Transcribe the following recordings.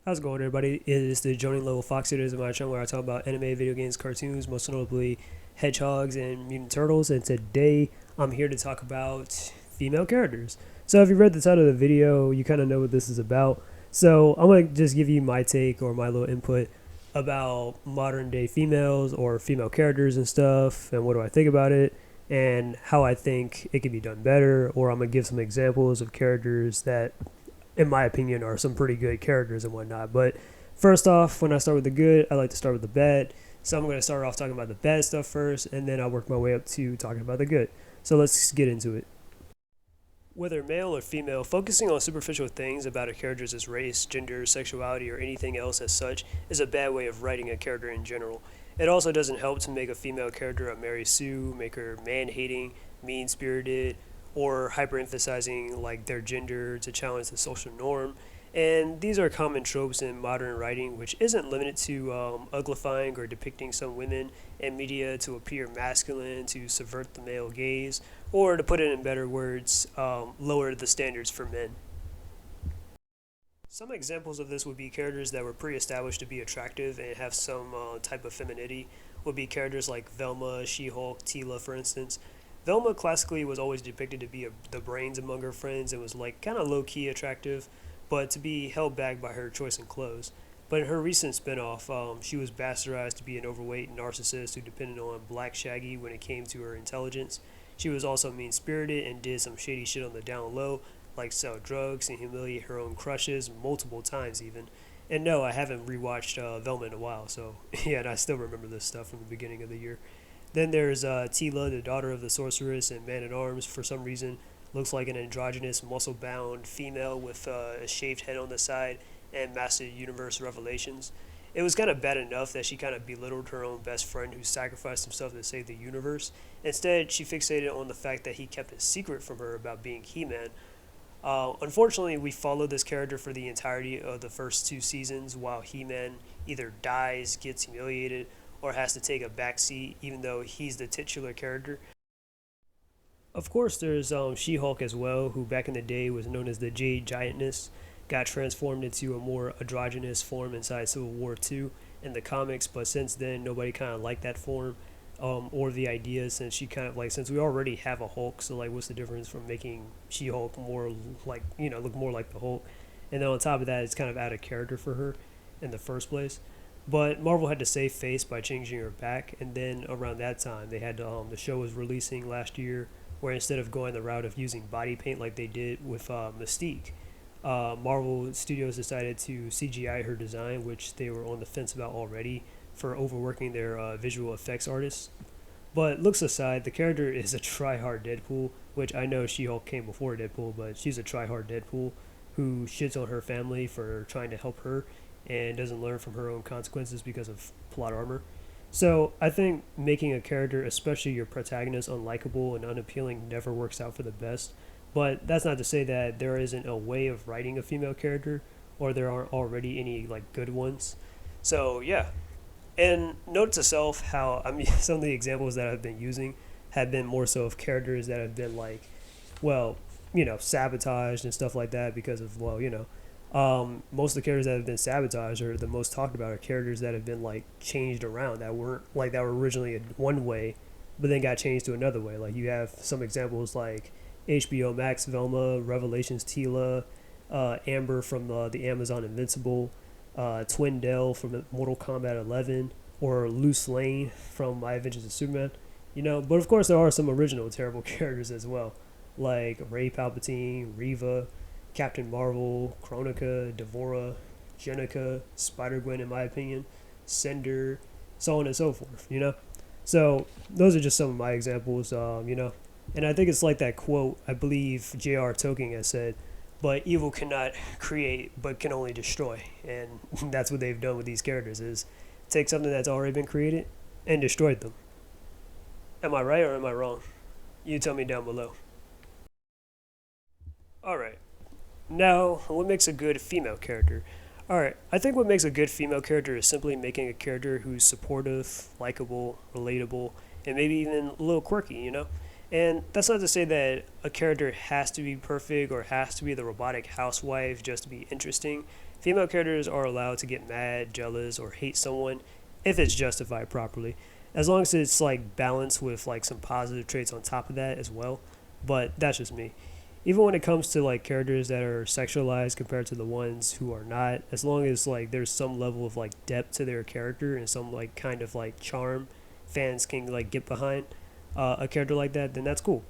How's it going, everybody? It is the Joining Level Fox Eaters of my channel where I talk about anime, video games, cartoons, most notably hedgehogs and mutant turtles. And today I'm here to talk about female characters. So if you read the title of the video, you kind of know what this is about. So I'm going to just give you my take or my little input about modern day females or female characters and stuff, and what do I think about it, and how I think it can be done better. Or I'm going to give some examples of characters that in my opinion, are some pretty good characters and whatnot. But first off, when I start with the good, I like to start with the bad. So I'm going to start off talking about the bad stuff first, and then I'll work my way up to talking about the good. So let's get into it. Whether male or female, focusing on superficial things about a character's race, gender, sexuality, or anything else as such is a bad way of writing a character in general. It also doesn't help to make a female character a Mary Sue, make her man-hating, mean-spirited, or hyper-emphasizing like their gender to challenge the social norm. And these are common tropes in modern writing, which isn't limited to uglifying or depicting some women in media to appear masculine, to subvert the male gaze, or to put it in better words, lower the standards for men. Some examples of this would be characters that were pre-established to be attractive and have some type of femininity. Would be characters like Velma, She-Hulk, Tila, for instance. Velma classically was always depicted to be the brains among her friends and was like kind of low-key attractive, but to be held back by her choice in clothes. But in her recent spinoff, she was bastardized to be an overweight narcissist who depended on Black Shaggy when it came to her intelligence. She was also mean-spirited and did some shady shit on the down low, like sell drugs and humiliate her own crushes multiple times even. And no, I haven't rewatched Velma in a while, so yeah, and I still remember this stuff from the beginning of the year. Then there's Tila, the daughter of the sorceress and man-at-arms. For some reason, looks like an androgynous, muscle-bound female with a shaved head on the side and mastered universe revelations. It was kind of bad enough that she kind of belittled her own best friend who sacrificed himself to save the universe. Instead, she fixated on the fact that he kept a secret from her about being He-Man. Unfortunately, we followed this character for the entirety of the first two seasons, while He-Man either dies, gets humiliated, or has to take a backseat, even though he's the titular character. Of course, there's She-Hulk as well, who back in the day was known as the Jade Giantess, got transformed into a more androgynous form inside Civil War II in the comics, but since then, nobody kind of liked that form or the idea, since she kind of like, since we already have a Hulk, so like what's the difference from making She-Hulk more like, look more like the Hulk? And then on top of that, it's kind of out of character for her in the first place. But Marvel had to save face by changing her back, and then around that time, they had to, the show was releasing last year, where instead of going the route of using body paint like they did with Mystique, Marvel Studios decided to CGI her design, which they were on the fence about already for overworking their visual effects artists. But looks aside, the character is a try-hard Deadpool, which I know She-Hulk came before Deadpool, but she's a try-hard Deadpool who shits on her family for trying to help her and doesn't learn from her own consequences because of plot armor. So I think making a character, especially your protagonist, unlikable and unappealing never works out for the best. But that's not to say that there isn't a way of writing a female character or there aren't already any like good ones. So yeah. And note to self how some of the examples that I've been using have been more so of characters that have been like, well, sabotaged and stuff like that because of, well, most of the characters that have been sabotaged or the most talked about are characters that have been like changed around that weren't like that were originally one way, but then got changed to another way. Like you have some examples like HBO Max Velma, Revelations Tila, Amber from the Amazon Invincible, Twindell from Mortal Kombat 11, or Loose Lane from My Adventures of Superman. But of course there are some original terrible characters as well, like Ray Palpatine, Reva, Captain Marvel, Chronica, Devora, Jenica, Spider-Gwen in my opinion, Cinder, so on and so forth. So those are just some of my examples, And I think it's like that quote, I believe J.R. Tolkien has said, but evil cannot create, but can only destroy. And that's what they've done with these characters, is take something that's already been created and destroyed them. Am I right or am I wrong? You tell me down below. Alright. Now, what makes a good female character? Alright, I think what makes a good female character is simply making a character who's supportive, likable, relatable, and maybe even a little quirky. And that's not to say that a character has to be perfect or has to be the robotic housewife just to be interesting. Female characters are allowed to get mad, jealous, or hate someone if it's justified properly, as long as it's like balanced with like some positive traits on top of that as well. But that's just me. Even when it comes to like characters that are sexualized compared to the ones who are not, as long as like there's some level of like depth to their character and some like kind of like charm fans can like get behind a character like that, then that's cool.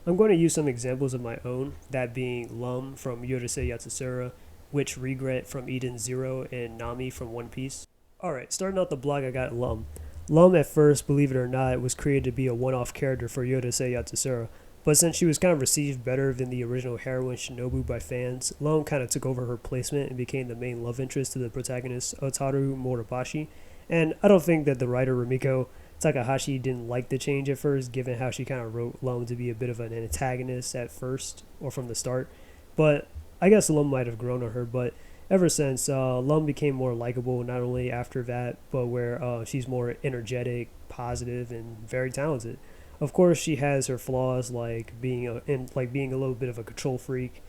I'm going to use some examples of my own, that being Lum from Yorosei Yatsura, Witch Regret from Eden Zero, and Nami from One Piece. Alright, starting out the block, I got Lum. Lum, at first, believe it or not, was created to be a one-off character for Yorosei Yatsura, but since she was kind of received better than the original heroine Shinobu by fans, Lum kind of took over her placement and became the main love interest to the protagonist Otaru Morobashi. And I don't think that the writer Rumiko Takahashi didn't like the change at first, given how she kind of wrote Lum to be a bit of an antagonist at first, or from the start. But I guess Lum might have grown on her, but ever since, Lum became more likable, not only after that, but where she's more energetic, positive, and very talented. Of course, she has her flaws, like being a little bit of a control freak,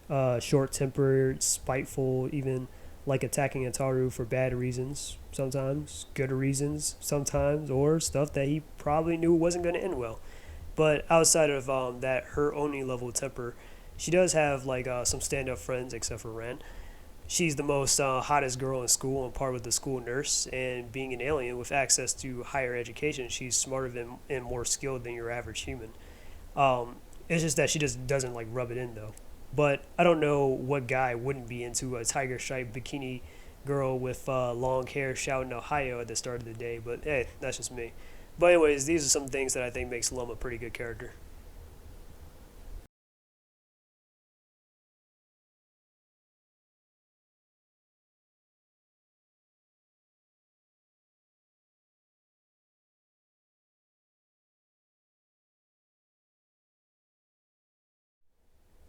short-tempered, spiteful, even like attacking Ataru for bad reasons sometimes, good reasons sometimes, or stuff that he probably knew wasn't going to end well. But outside of that, her only level temper, she does have like some stand-up friends except for Ren. She's the most hottest girl in school and part with the school nurse, and being an alien with access to higher education, she's smarter than and more skilled than your average human. It's just that she just doesn't like rub it in though. But I don't know what guy wouldn't be into a tiger stripe bikini girl with long hair shouting Ohio at the start of the day. But hey, that's just me. But anyways, these are some things that I think makes Lum a pretty good character.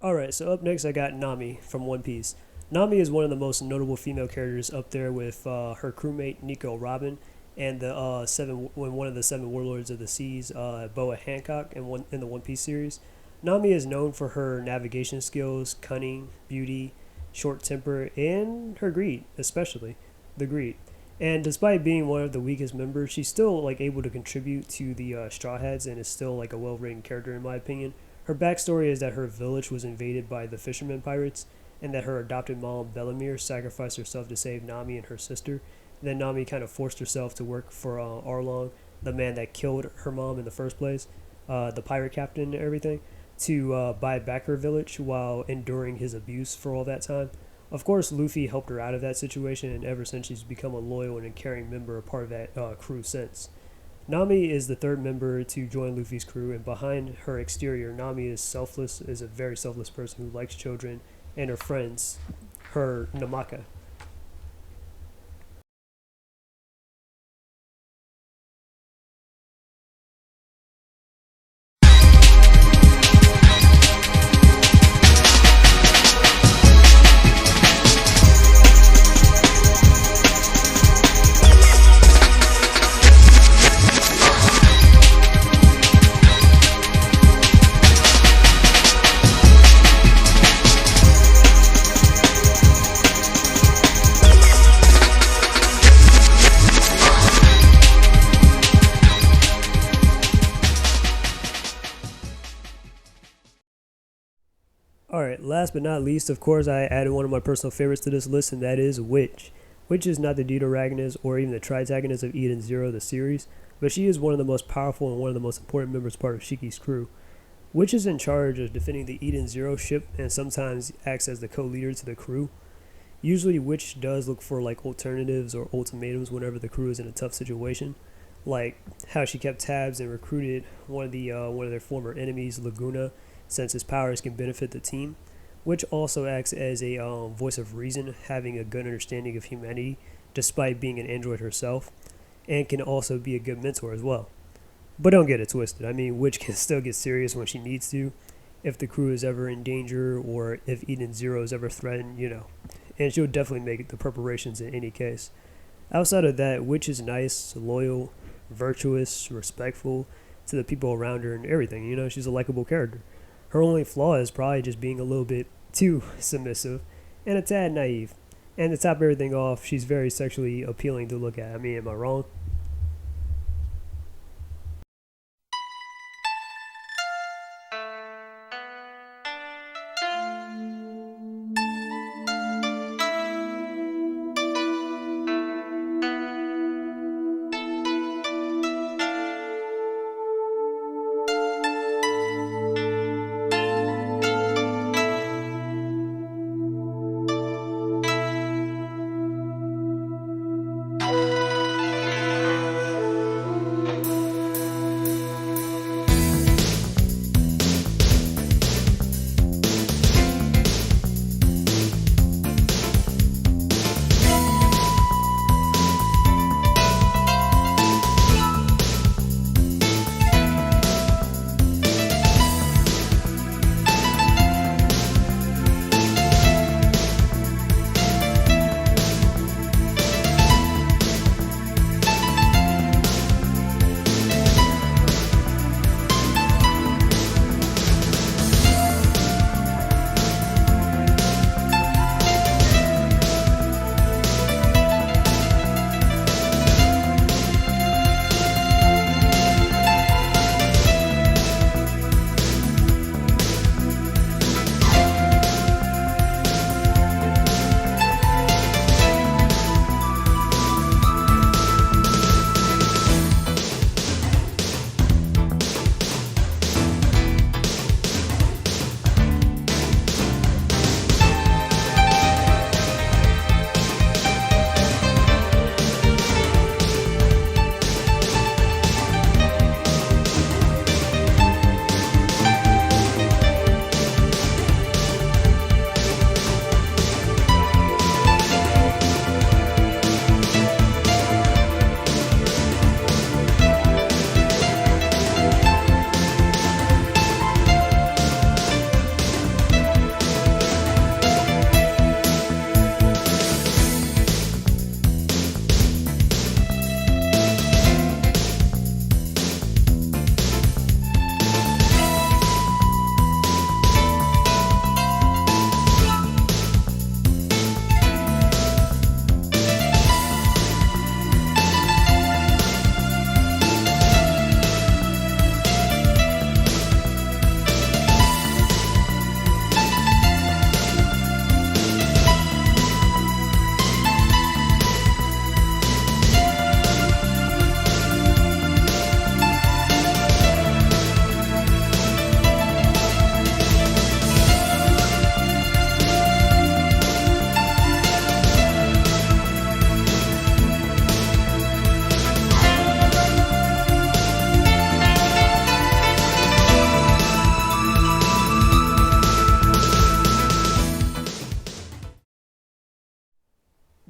Alright, so up next I got Nami from One Piece. Nami is one of the most notable female characters up there with her crewmate Nico Robin and the one of the seven warlords of the seas, Boa Hancock, in the One Piece series. Nami is known for her navigation skills, cunning, beauty, short temper, and her greed, especially the greed. And despite being one of the weakest members, she's still like able to contribute to the Straw Hats and is still like a well-written character in my opinion. Her backstory is that her village was invaded by the fishermen pirates, and that her adopted mom, Bellamere, sacrificed herself to save Nami and her sister. And then Nami kind of forced herself to work for Arlong, the man that killed her mom in the first place, the pirate captain and everything, to buy back her village while enduring his abuse for all that time. Of course, Luffy helped her out of that situation, and ever since she's become a loyal and a caring member, a part of that crew since. Nami is the third member to join Luffy's crew, and behind her exterior, Nami is a very selfless person who likes children and her friends, her Namaka. Alright, last but not least, of course, I added one of my personal favorites to this list, and that is Witch. Witch is not the deuteragonist or even the tritagonist of Eden Zero, the series, but she is one of the most powerful and one of the most important members part of Shiki's crew. Witch is in charge of defending the Eden Zero ship and sometimes acts as the co-leader to the crew. Usually, Witch does look for like alternatives or ultimatums whenever the crew is in a tough situation, like how she kept tabs and recruited one of their former enemies, Laguna, since his powers can benefit the team, which also acts as a voice of reason, having a good understanding of humanity despite being an android herself, and can also be a good mentor as well. But don't get it twisted. I mean, Witch can still get serious when she needs to, if the crew is ever in danger or if Eden Zero is ever threatened, and she'll definitely make the preparations in any case. Outside of that, Witch is nice, loyal, virtuous, respectful to the people around her and everything. She's a likable character. Her only flaw is probably just being a little bit too submissive and a tad naive. And to top everything off, she's very sexually appealing to look at. I mean, am I wrong?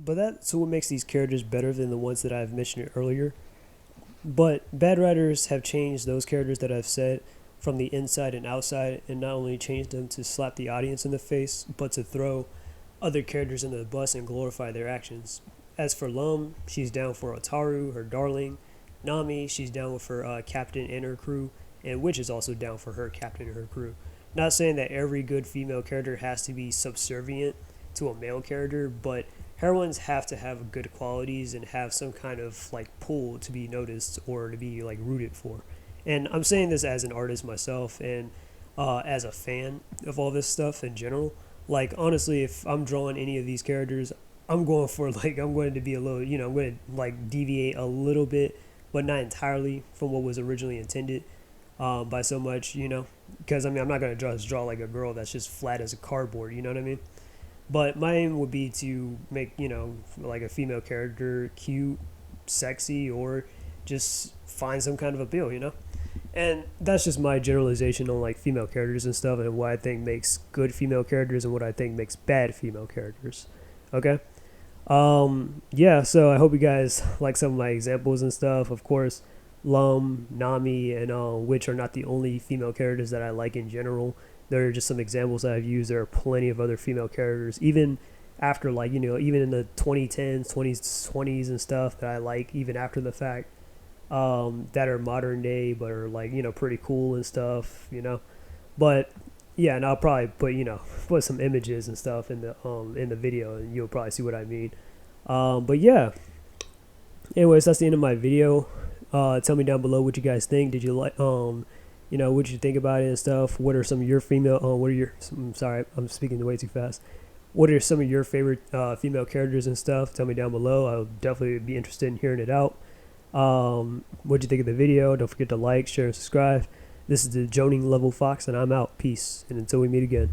But that's what makes these characters better than the ones that I've mentioned earlier. But bad writers have changed those characters that I've said from the inside and outside, and not only changed them to slap the audience in the face, but to throw other characters into the bus and glorify their actions. As for Lum, she's down for Otaru, her darling. Nami, she's down with her captain and her crew, and Witch is also down for her captain and her crew. Not saying that every good female character has to be subservient to a male character, but heroines have to have good qualities and have some kind of like pull to be noticed or to be like rooted for. And I'm saying this as an artist myself and as a fan of all this stuff in general. Like honestly, if I'm drawing any of these characters, I'm going for like I'm going to be a little, I'm going to like deviate a little bit, but not entirely from what was originally intended by so much, because I mean I'm not going to just draw like a girl that's just flat as a cardboard, you know what I mean? But my aim would be to make, like a female character cute, sexy, or just find some kind of appeal. And that's just my generalization on like female characters and stuff and what I think makes good female characters and what I think makes bad female characters. Okay? Yeah, so I hope you guys like some of my examples and stuff. Of course, Lum, Nami, and Witch are not the only female characters that I like in general. There are just some examples that I've used. There are plenty of other female characters, even after even in the 2010s, 20s and stuff that I like, even after the fact, that are modern day, but are like, pretty cool and stuff. But Yeah, and I'll probably put put some images and stuff in the video, and you'll probably see what I mean. But yeah, anyways, that's the end of my video. Tell me down below what you guys think. Did you like what you think about it and stuff? What are some of your female? What are your? I'm sorry, I'm speaking way too fast. What are some of your favorite female characters and stuff? Tell me down below. I'll definitely be interested in hearing it out. What'd you think of the video? Don't forget to like, share, and subscribe. This is the Joning Level Fox, and I'm out. Peace, and until we meet again.